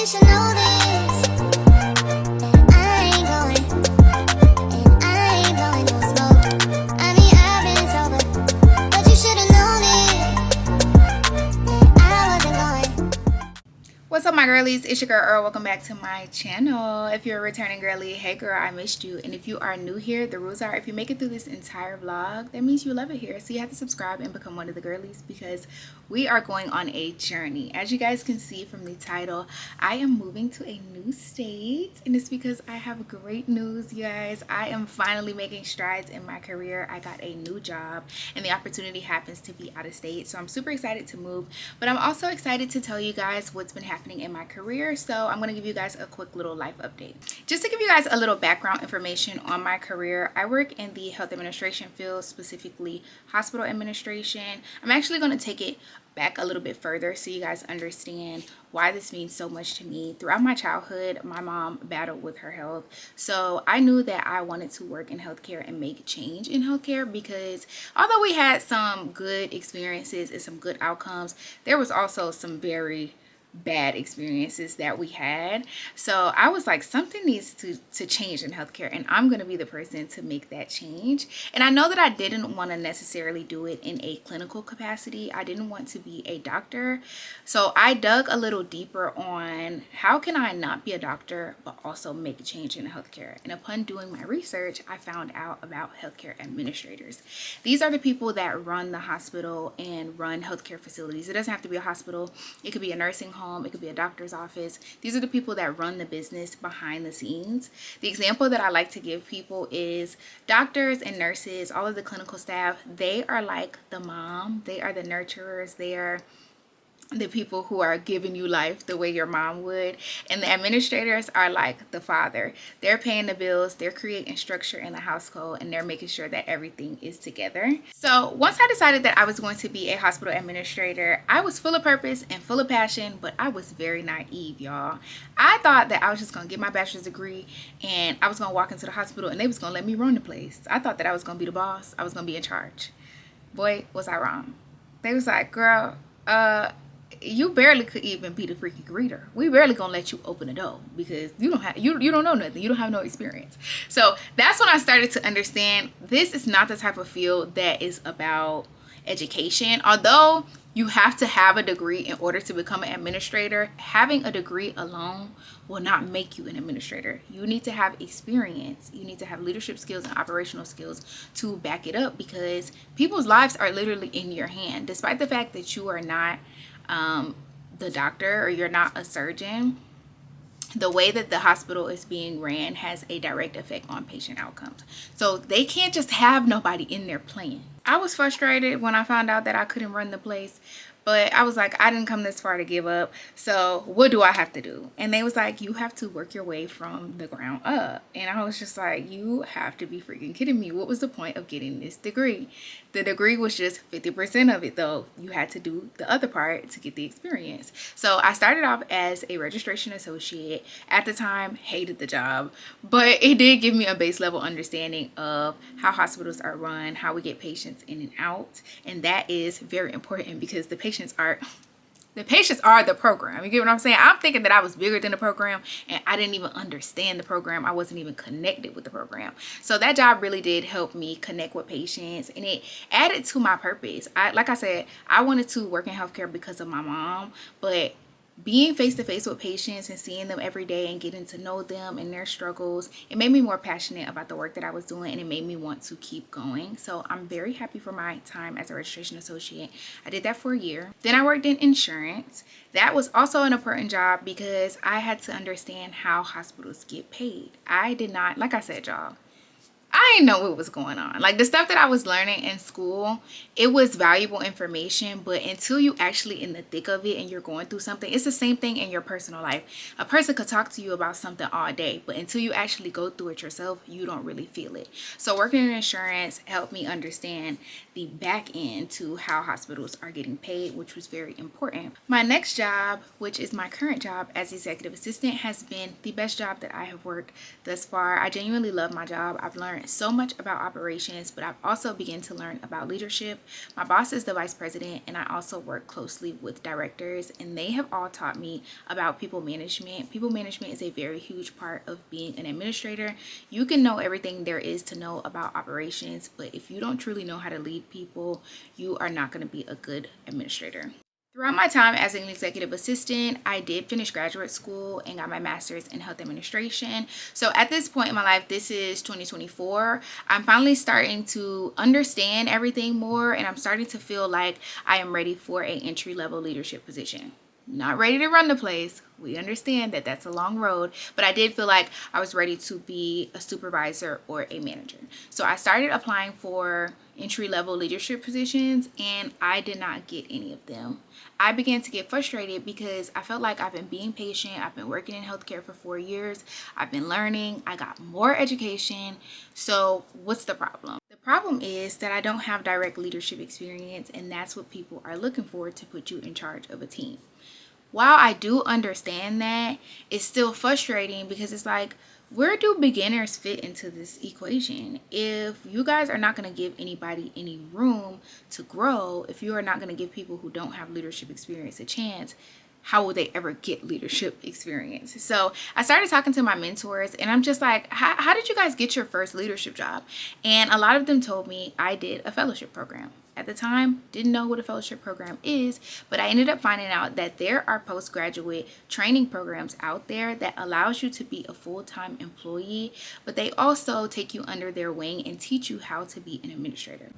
you should know this. I ain't going, and I ain't blowing no smoke. I mean, I've been sober, but you should have known it. I wasn't going. What's up, my girlies? It's your girl Earl. Welcome back to my channel. If you're a returning girly, hey girl, I missed you. And if you are new here, the rules are if you make it through this entire vlog, that means you love it here. So you have to subscribe and become one of the girlies because we are going on a journey. As you guys can see from the title, I am moving to a new state, and it's because I have great news, you guys. I am finally making strides in my career. I got a new job and the opportunity happens to be out of state. So I'm super excited to move, but I'm also excited to tell you guys what's been happening in my career. So I'm going to give you guys a quick little life update. Just to give you guys a little background information on my career, I work in the health administration field, specifically hospital administration. I'm actually going to take it back a little bit further so you guys understand why this means so much to me. Throughout my childhood, my mom battled with her health. So I knew that I wanted to work in healthcare and make change in healthcare because although we had some good experiences and some good outcomes, there was also some very bad experiences that we had. So I was like, something needs to change in healthcare, and I'm going to be the person to make that change. And I know that I didn't want to necessarily do it in a clinical capacity. I didn't want to be a doctor. So I dug a little deeper on how can I not be a doctor but also make a change in healthcare. And upon doing my research, I found out about healthcare administrators. These are the people that run the hospital and run healthcare facilities. It doesn't have to be a hospital. It could be a nursing home. It could be a doctor's office. These are the people that run the business behind the scenes. The example that I like to give people is doctors and nurses, all of the clinical staff, they are like the mom. They are the nurturers. They are the people who are giving you life the way your mom would, and the administrators are like the father. They're paying the bills, they're creating structure in the household, and they're making sure that everything is together. So once I decided that I was going to be a hospital administrator, I was full of purpose and full of passion, but I was very naive, y'all. I thought that I was just gonna get my bachelor's degree and I was gonna walk into the hospital and they was gonna let me run the place. I thought that I was gonna be the boss. I was gonna be in charge. Boy, was I wrong. They was like, girl, you barely could even be the freaking greeter. We barely gonna let you open the door because you don't know nothing. You don't have no experience. So that's when I started to understand this is not the type of field that is about education. Although you have to have a degree in order to become an administrator, having a degree alone will not make you an administrator. You need to have experience. You need to have leadership skills and operational skills to back it up because people's lives are literally in your hand. Despite the fact that you are not the doctor or you're not a surgeon, the way that the hospital is being ran has a direct effect on patient outcomes. So they can't just have nobody in there playing. I was frustrated when I found out that I couldn't run the place, but I was like, I didn't come this far to give up. So what do I have to do? And they was like, you have to work your way from the ground up. And I was just like, you have to be freaking kidding me. What was the point of getting this degree? The degree was just 50% of it though. You had to do the other part to get the experience. So I started off as a registration associate. At the time, hated the job, but it did give me a base level understanding of how hospitals are run, how we get patients in and out. And that is very important because the patients are the program. You get what I'm saying? I'm thinking that I was bigger than the program and I didn't even understand the program. I wasn't even connected with the program. So that job really did help me connect with patients and it added to my purpose. Like I said, I wanted to work in healthcare because of my mom, but being face to face with patients and seeing them every day and getting to know them and their struggles, it made me more passionate about the work that I was doing and it made me want to keep going. So I'm very happy for my time as a registration associate. I did that for a year. Then I worked in insurance. That was also an important job because I had to understand how hospitals get paid. I did not, like I said, y'all, I didn't know what was going on. Like the stuff that I was learning in school, it was valuable information, but until you actually in the thick of it and you're going through something, it's the same thing in your personal life. A person could talk to you about something all day, but until you actually go through it yourself, you don't really feel it. So working in insurance helped me understand the back end to how hospitals are getting paid, which was very important. My next job, which is my current job as executive assistant, has been the best job that I have worked thus far. I genuinely love my job. I've learned learned so much about operations, but I've also begun to learn about leadership. My boss is the vice president, and I also work closely with directors, and they have all taught me about people management. People management is a very huge part of being an administrator. You can know everything there is to know about operations, but if you don't truly know how to lead people, you are not going to be a good administrator. Throughout my time as an executive assistant, I did finish graduate school and got my master's in health administration. So at this point in my life, this is 2024, I'm finally starting to understand everything more, and I'm starting to feel like I am ready for an entry-level leadership position. Not ready to run the place. We understand that that's a long road, but I did feel like I was ready to be a supervisor or a manager. So I started applying for entry-level leadership positions, and I did not get any of them. I began to get frustrated because I felt like I've been being patient. I've been working in healthcare for 4 years. I've been learning. I got more education. So what's the problem? The problem is that I don't have direct leadership experience, and that's what people are looking for to put you in charge of a team. While I do understand that, it's still frustrating because it's like, where do beginners fit into this equation? If you guys are not going to give anybody any room to grow, if you are not going to give people who don't have leadership experience a chance, how will they ever get leadership experience? So I started talking to my mentors, and I'm just like, how did you guys get your first leadership job? And a lot of them told me I did a fellowship program. At the time, didn't know what a fellowship program is, but I ended up finding out that there are postgraduate training programs out there that allows you to be a full-time employee, but they also take you under their wing and teach you how to be an administrator.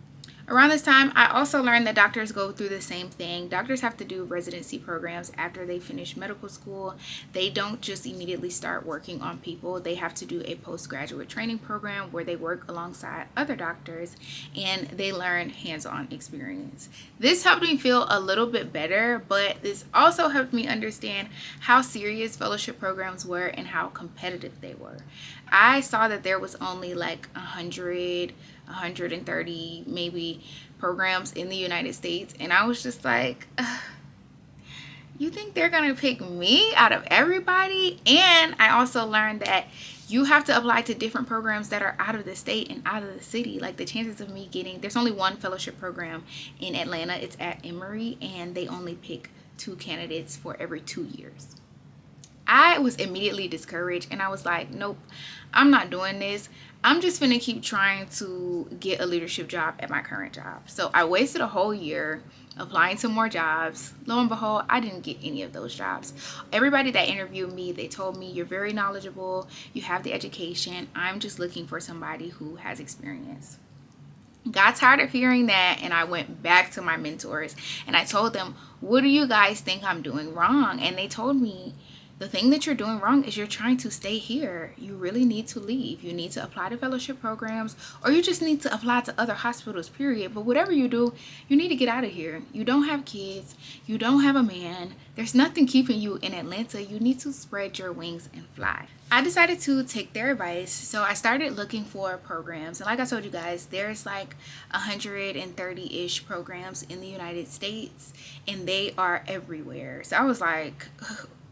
Around this time, I also learned that doctors go through the same thing. Doctors have to do residency programs after they finish medical school. They don't just immediately start working on people. They have to do a postgraduate training program where they work alongside other doctors and they learn hands-on experience. This helped me feel a little bit better, but this also helped me understand how serious fellowship programs were and how competitive they were. I saw that there was only like 130 maybe programs in the United States, and I was just like, you think they're gonna pick me out of everybody? And I also learned that you have to apply to different programs that are out of the state and out of the city. Like the chances of me getting, there's only one fellowship program in Atlanta, it's at Emory, and they only pick 2 candidates for every 2 years. I was immediately discouraged, and I was like, nope, I'm not doing this. I'm just gonna keep trying to get a leadership job at my current job. So I wasted a whole year applying to more jobs. Lo and behold, I didn't get any of those jobs. Everybody that interviewed me, they told me, you're very knowledgeable, you have the education. I'm just looking for somebody who has experience. Got tired of hearing that, and I went back to my mentors and I told them, what do you guys think I'm doing wrong? And they told me, the thing that you're doing wrong is you're trying to stay here. You really need to leave. You need to apply to fellowship programs, or you just need to apply to other hospitals, period. But whatever you do, you need to get out of here. You don't have kids. You don't have a man. There's nothing keeping you in Atlanta. You need to spread your wings and fly. I decided to take their advice, so I started looking for programs. And like I told you guys, there's like 130-ish programs in the United States, and they are everywhere. So I was like,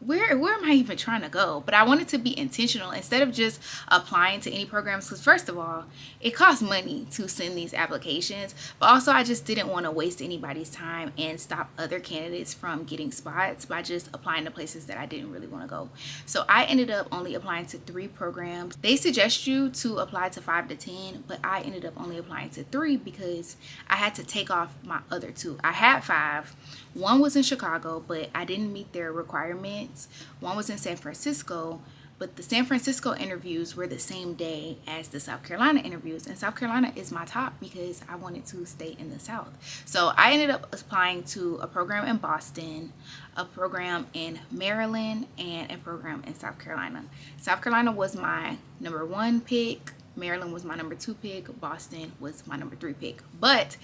where am I even trying to go? But I wanted to be intentional instead of just applying to any programs, because first of all, it costs money to send these applications, but also I just didn't want to waste anybody's time and stop other candidates from getting spots by just applying to places that I didn't really want to go. So I ended up only applying to 3 programs. They suggest you to apply to 5 to 10, but I ended up only applying to 3 because I had to take off my other 2. I had 5. One was in Chicago, but I didn't meet their requirements. One was in San Francisco, but the San Francisco interviews were the same day as the South Carolina interviews. And South Carolina is my top because I wanted to stay in the South. So I ended up applying to a program in Boston, a program in Maryland, and a program in South Carolina. South Carolina was my number 1 pick. Maryland was my number 2 pick. Boston was my number 3 pick. But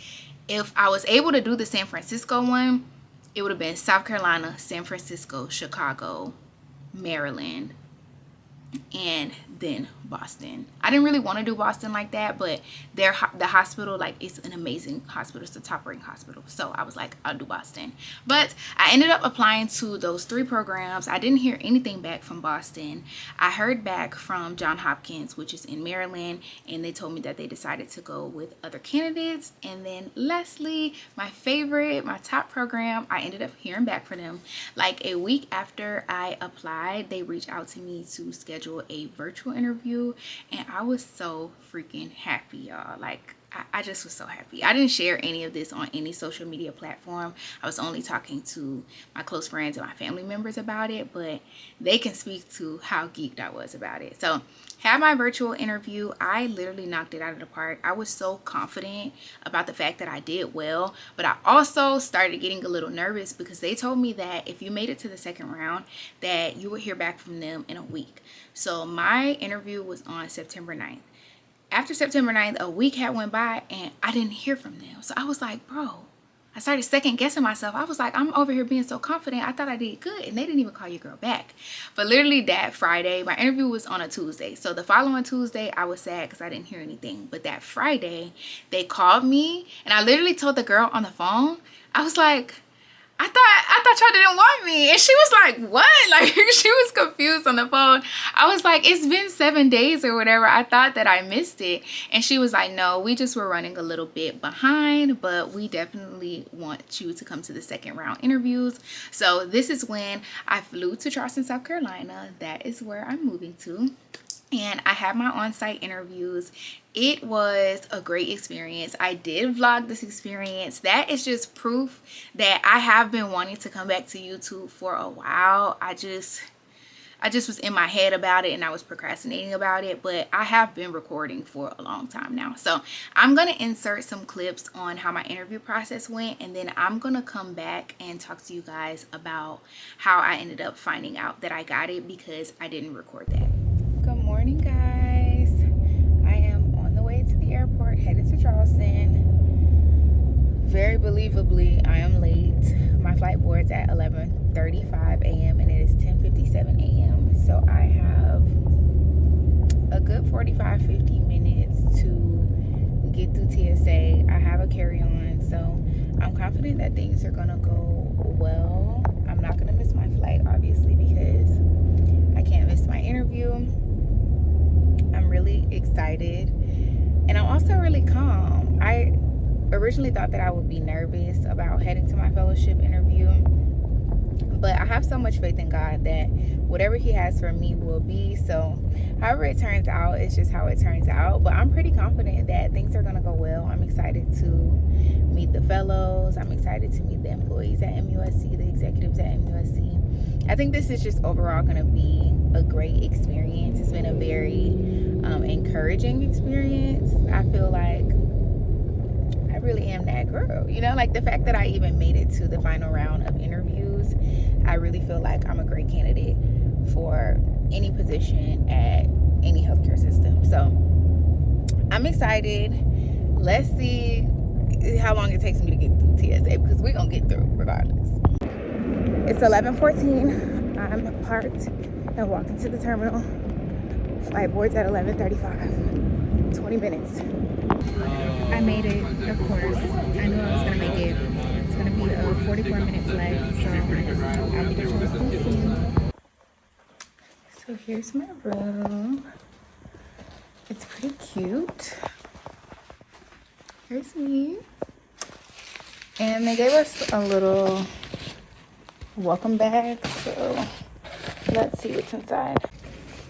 if I was able to do the San Francisco one, it would have been South Carolina, San Francisco, Chicago, Maryland, and then Boston. I didn't really want to do Boston like that, but the hospital, like, it's an amazing hospital. It's a top ranked hospital, so I was like, I'll do Boston. But I ended up applying to those 3 programs. I didn't hear anything back from Boston. I heard back from Johns Hopkins, which is in Maryland, and they told me that they decided to go with other candidates. And then lastly, my favorite, my top program, I ended up hearing back from them like a week after I applied. They reached out to me to schedule a virtual interview, and I was so freaking happy, y'all. Like, I just was so happy. I didn't share any of this on any social media platform. I was only talking to my close friends and my family members about it, but they can speak to how geeked I was about it. So, had my virtual interview. I literally knocked it out of the park. I was so confident about the fact that I did well, but I also started getting a little nervous because they told me that if you made it to the second round, that you would hear back from them in a week. So my interview was on September 9th. After September 9th, a week had went by and I didn't hear from them. So I was like, bro, I started second guessing myself. I was like, I'm over here being so confident. I thought I did good, and they didn't even call your girl back. But literally that Friday, my interview was on a Tuesday. So the following Tuesday, I was sad because I didn't hear anything. But that Friday, they called me, and I literally told the girl on the phone, I was like, I thought y'all didn't want me. And she was like, what? Like, she was confused on the phone. I was like, it's been 7 days or whatever. I thought that I missed it. And she was like, no, we just were running a little bit behind, but we definitely want you to come to the second round interviews. So this is when I flew to Charleston, South Carolina. That is where I'm moving to. And I had my on-site interviews. It was a great experience. I did vlog this experience. That is just proof that I have been wanting to come back to YouTube for a while. I just was in my head about it, and I was procrastinating about it, but I have been recording for a long time now. So I'm going to insert some clips on how my interview process went, and then I'm going to come back and talk to you guys about how I ended up finding out that I got it because I didn't record that. Good morning, guys. I am on the way to the airport, headed to Charleston. Very believably, I am late. My flight boards at 11:35 a.m. and it is 10:57 a.m. So I have a good 45-50 minutes to get through TSA. I have a carry-on, so I'm confident that things are gonna go well. I'm not gonna miss my flight, obviously, because I can't miss my interview. I'm really excited, and I'm also really calm. I originally thought that I would be nervous about heading to my fellowship interview, but I have so much faith in God that whatever He has for me will be. So however it turns out, it's just how it turns out. But I'm pretty confident that things are going to go well. I'm excited to meet the fellows. I'm excited to meet the employees at MUSC, the executives at MUSC. I think this is just overall going to be a great experience. It's been a very encouraging experience. I feel like I really am that girl, you know, like the fact that I even made it to the final round of interviews, I really feel like I'm a great candidate for any position at any healthcare system. So I'm excited. Let's see how long it takes me to get through TSA, because we're gonna get through regardless. It's 11:14. I'm parked and walking to the terminal. Flight board's at 11:35. 20 minutes. I made it, of course. I knew I was going to make it. It's going to be a 44-minute flight, so I'll be to Charleston soon. So here's my room. It's pretty cute. Here's me. And they gave us a little welcome bag, so let's see what's inside.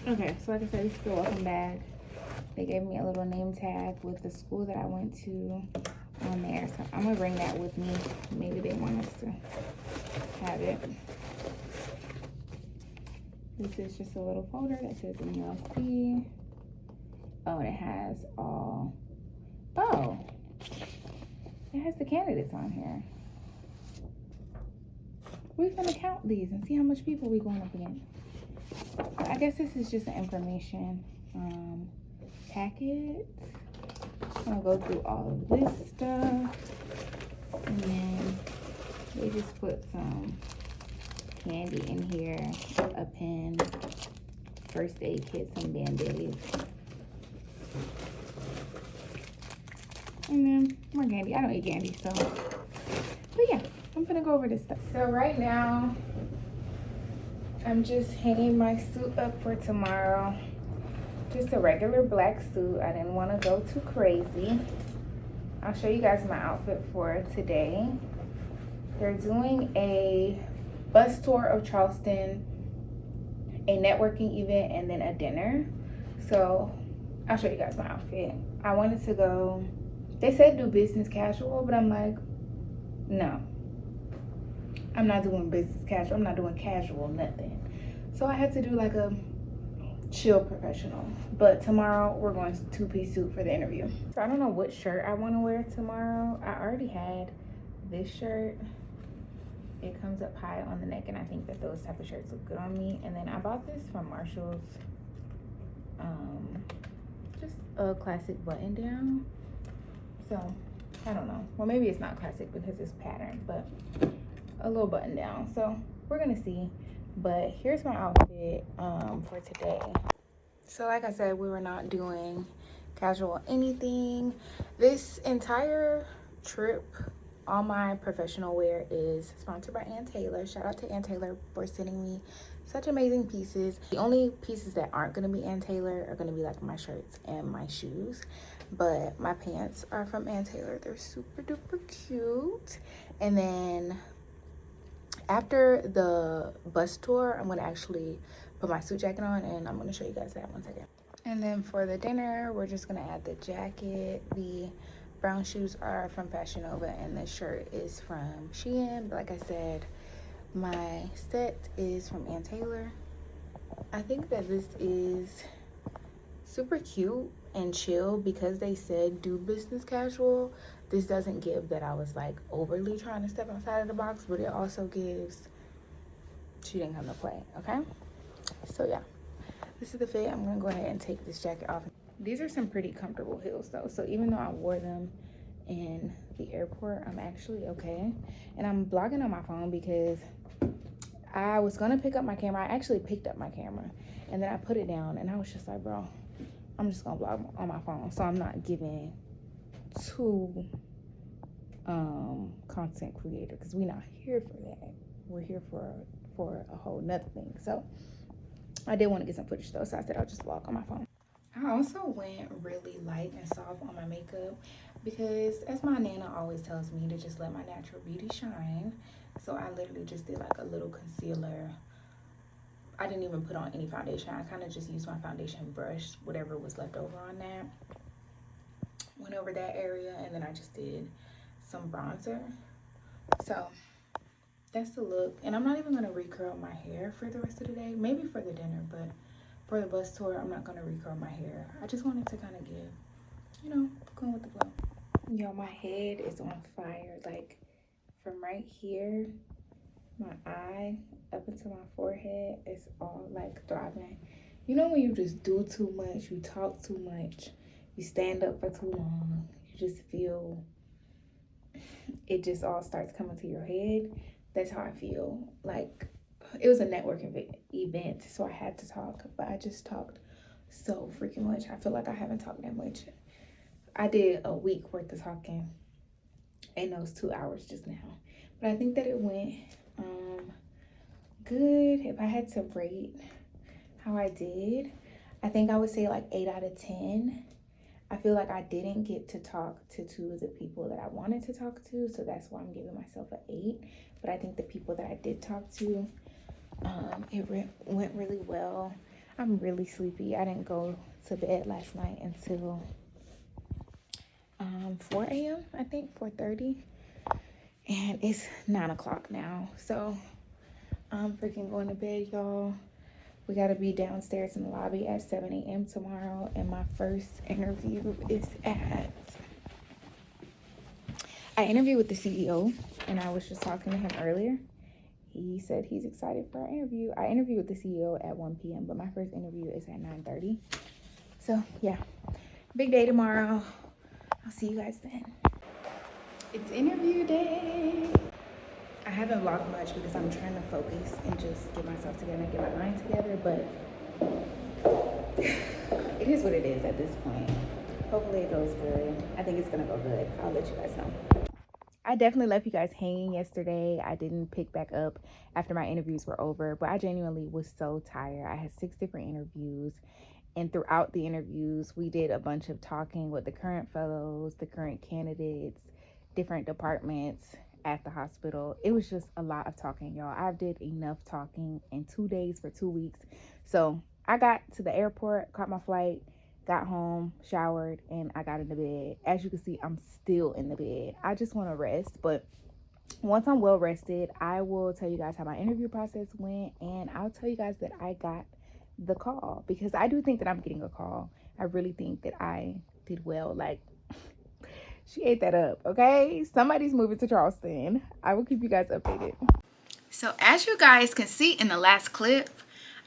Okay, so like I said, this is the welcome bag. They gave me a little name tag with the school that I went to on there. So I'm going to bring that with me. Maybe they want us to have it. This is just a little folder that says MUSC. Oh, and it has all... Oh! It has the candidates on here. We're going to count these and see how much people we're going up against. I guess this is just an information packet. I'm gonna go through all of this stuff, and then they just put some candy in here, a pen, first aid kit, some Band-Aids. And then more candy. I don't eat candy, so. But yeah, I'm gonna go over this stuff. So right now, I'm just hanging my suit up for tomorrow. Just a regular black suit. I didn't want to go too crazy. I'll show you guys my outfit for today. They're doing a bus tour of Charleston, a networking event, and then a dinner. So I'll show you guys my outfit. I wanted to go, they said do business casual, but I'm like, no. I'm not doing business casual. I'm not doing casual nothing. So I had to do like a chill professional. But tomorrow we're going to two-piece suit for the interview. So I don't know what shirt I want to wear tomorrow. I already had this shirt. It comes up high on the neck, and I think that those type of shirts look good on me. And then I bought this from Marshall's. Just a classic button down. So I don't know. Well, maybe it's not classic because it's patterned, but a little button down. So we're gonna see. But here's my outfit for today. So like I said, we were not doing casual anything. This entire trip, all my professional wear is sponsored by Ann Taylor. Shout out to Ann Taylor for sending me such amazing pieces. The only pieces that aren't gonna be Ann Taylor are gonna be like my shirts and my shoes. But my pants are from Ann Taylor. They're super duper cute. And then after the bus tour, I'm gonna actually put my suit jacket on, and I'm gonna show you guys that one second. And then for the dinner, we're just gonna add the jacket. The brown shoes are from Fashion Nova, and the shirt is from Shein. But like I said, my set is from Ann Taylor. I think that this is super cute and chill because they said do business casual. This doesn't give that I was like overly trying to step outside of the box, but it also gives she didn't come to play. Okay, so yeah, this is the fit. I'm gonna go ahead and take this jacket off. These are some pretty comfortable heels though, so even though I wore them in the airport, I'm actually okay. And I'm vlogging on my phone because I was gonna pick up my camera. I actually picked up my camera and then I put it down, and I was just like, bro, I'm just gonna vlog on my phone, so I'm not giving too content creator, because we're not here for that. We're here for a whole nother thing. So I did want to get some footage though, so I said I'll just vlog on my phone. I also went really light and soft on my makeup because, as my nana always tells me, to just let my natural beauty shine. So I literally just did like a little concealer. I didn't even put on any foundation. I kind of just used my foundation brush, whatever was left over on that. Went over that area, and then I just did some bronzer. So that's the look. And I'm not even going to recurl my hair for the rest of the day. Maybe for the dinner, but for the bus tour, I'm not going to recurl my hair. I just wanted to kind of give, you know, going with the flow. Yo, my head is on fire. Like, from right here, my eye up into my forehead is all like throbbing. You know when you just do too much, you talk too much, you stand up for too long, you just feel it just all starts coming to your head. That's how I feel. Like, it was a networking event, so I had to talk, but I just talked so freaking much. I feel like I haven't talked that much. I did a week worth of talking in those 2 hours just now, but I think that it went good. If I had to rate how I did, I think I would say like 8 out of 10. I feel like I didn't get to talk to 2 of the people that I wanted to talk to, so that's why I'm giving myself an 8. But I think the people that I did talk to, it went really well. I'm really sleepy. I didn't go to bed last night until 4 a.m. I think 4:30, and it's 9 o'clock now. So I'm freaking going to bed, y'all. We got to be downstairs in the lobby at 7 a.m. tomorrow, and my first interview is at... I interviewed with the CEO, and I was just talking to him earlier. He said he's excited for our interview. I interviewed with the CEO at 1 p.m., but my first interview is at 9:30. So, yeah. Big day tomorrow. I'll see you guys then. It's interview day. I haven't vlogged much because I'm trying to focus and just get myself together and get my mind together, but It is what it is at this point. Hopefully it goes good. I think it's gonna go good. I'll let you guys know. I definitely left you guys hanging yesterday. I didn't pick back up after my interviews were over, but I genuinely was so tired. I had 6 different interviews, and throughout the interviews, we did a bunch of talking with the current fellows, the current candidates, different departments at the hospital. It was just a lot of talking, y'all. I did enough talking in 2 days for 2 weeks. So I got to the airport, caught my flight, got home, showered, and I got into bed. As you can see, I'm still in the bed. I just want to rest, but once I'm well rested, I will tell you guys how my interview process went, and I'll tell you guys that I got the call, because I do think that I'm getting a call. I really think that I did well. Like, she ate that up, okay? Somebody's moving to Charleston. I will keep you guys updated. So as you guys can see in the last clip,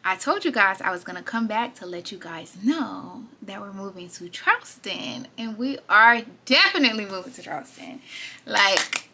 I told you guys I was going to come back to let you guys know that we're moving to Charleston. And we are definitely moving to Charleston. Like,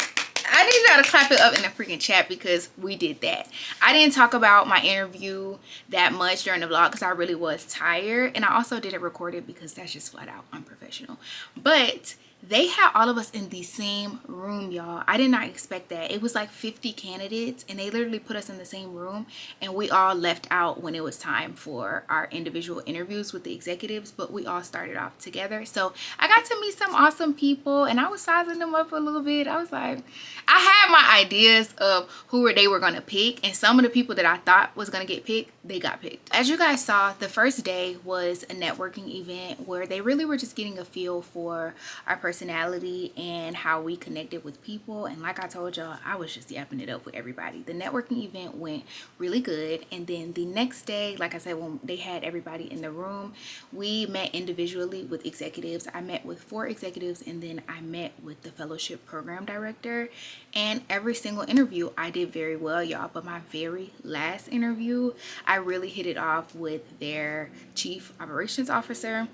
I need y'all to clap it up in the freaking chat because we did that. I didn't talk about my interview that much during the vlog because I really was tired. And I also didn't record it because that's just flat out unprofessional. But they had all of us in the same room, y'all. I did not expect that. It was like 50 candidates, and they literally put us in the same room, and we all left out when it was time for our individual interviews with the executives, but we all started off together. So I got to meet some awesome people, and I was sizing them up a little bit. I was like, I had my ideas of who they were going to pick, and some of the people that I thought was going to get picked, they got picked. As you guys saw, the first day was a networking event where they really were just getting a feel for our personality and how we connected with people. And like I told y'all, I was just yapping it up with everybody. The networking event went really good, and then the next day, like I said, when they had everybody in the room, we met individually with executives. I met with 4 executives, and then I met with the fellowship program director. And every single interview I did very well, y'all. But my very last interview, I really hit it off with their chief operations officer.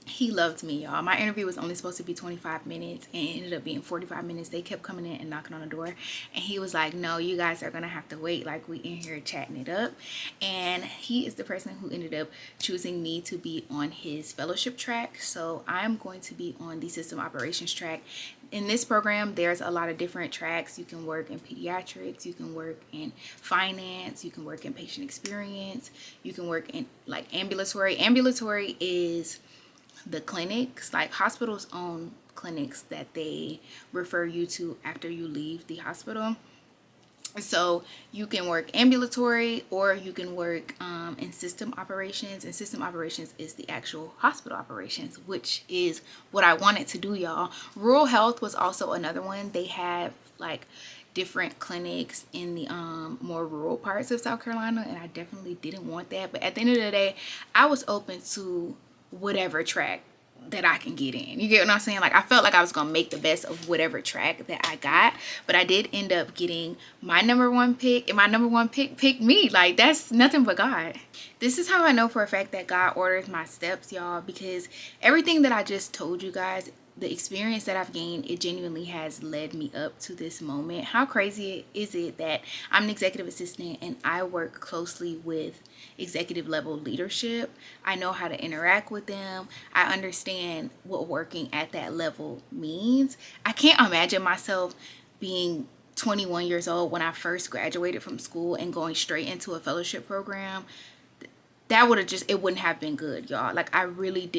He loved me, y'all. My interview was only supposed to be 25 minutes and it ended up being 45 minutes. They kept coming in and knocking on the door, and he was like, no, you guys are gonna have to wait, like, we in here chatting it up. And he is the person who ended up choosing me to be on his fellowship track. So I'm going to be on the system operations track. In this program, there's a lot of different tracks. You can work in pediatrics, you can work in finance, you can work in patient experience, you can work in like ambulatory. Ambulatory is the clinics, like hospitals own clinics that they refer you to after you leave the hospital. So you can work ambulatory, or you can work in system operations, and system operations is the actual hospital operations, which is what I wanted to do, y'all. Rural health was also another one. They have like different clinics in the more rural parts of South Carolina, and I definitely didn't want that. But at the end of the day, I was open to whatever track that I can get in. You get what I'm saying? Like, I felt like I was gonna make the best of whatever track that I got, but I did end up getting my number 1 pick, and my number 1 pick picked me. Like, that's nothing but God. This is how I know for a fact that God orders my steps, y'all, because everything that I just told you guys, the experience that I've gained, it genuinely has led me up to this moment. How crazy is it that I'm an executive assistant and I work closely with executive level leadership? I know how to interact with them. I understand what working at that level means. I can't imagine myself being 21 years old when I first graduated from school and going straight into a fellowship program. That would have just, it wouldn't have been good, y'all. Like, I really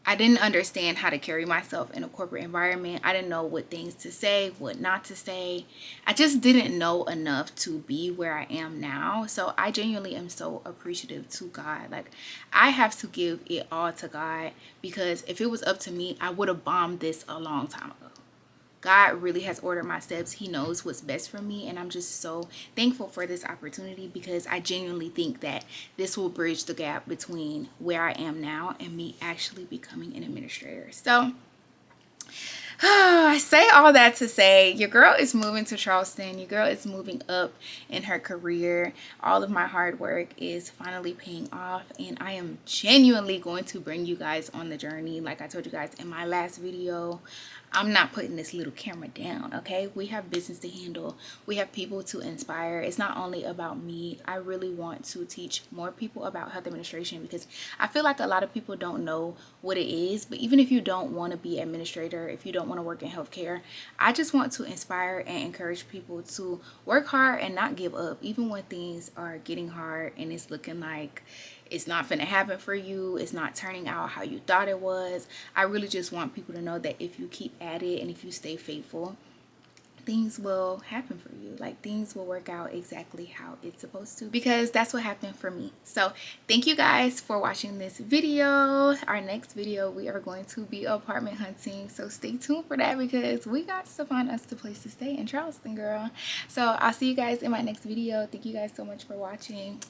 I didn't understand how to carry myself in a corporate environment. I didn't know what things to say, what not to say. I just didn't know enough to be where I am now. So I genuinely am so appreciative to God. Like, I have to give it all to God, because if it was up to me, I would have bombed this a long time ago. God really has ordered my steps. He knows what's best for me, and I'm just so thankful for this opportunity, because I genuinely think that this will bridge the gap between where I am now and me actually becoming an administrator. So I say all that to say, your girl is moving to Charleston. Your girl is moving up in her career. All of my hard work is finally paying off, and I am genuinely going to bring you guys on the journey. Like I told you guys in my last video, I'm not putting this little camera down, okay? We have business to handle. We have people to inspire. It's not only about me. I really want to teach more people about health administration because I feel like a lot of people don't know what it is. But even if you don't want to be an administrator, if you don't want to work in healthcare, I just want to inspire and encourage people to work hard and not give up, even when things are getting hard and it's looking like it's not gonna happen for you, it's not turning out how you thought it was. I really just want people to know that if you keep at it and if you stay faithful, things will happen for you. Like, things will work out exactly how it's supposed to, because that's what happened for me. So thank you guys for watching this video. Our next video, we are going to be apartment hunting, so stay tuned for that because we got to find us a place to stay in Charleston, girl. So I'll see you guys in my next video. Thank you guys so much for watching.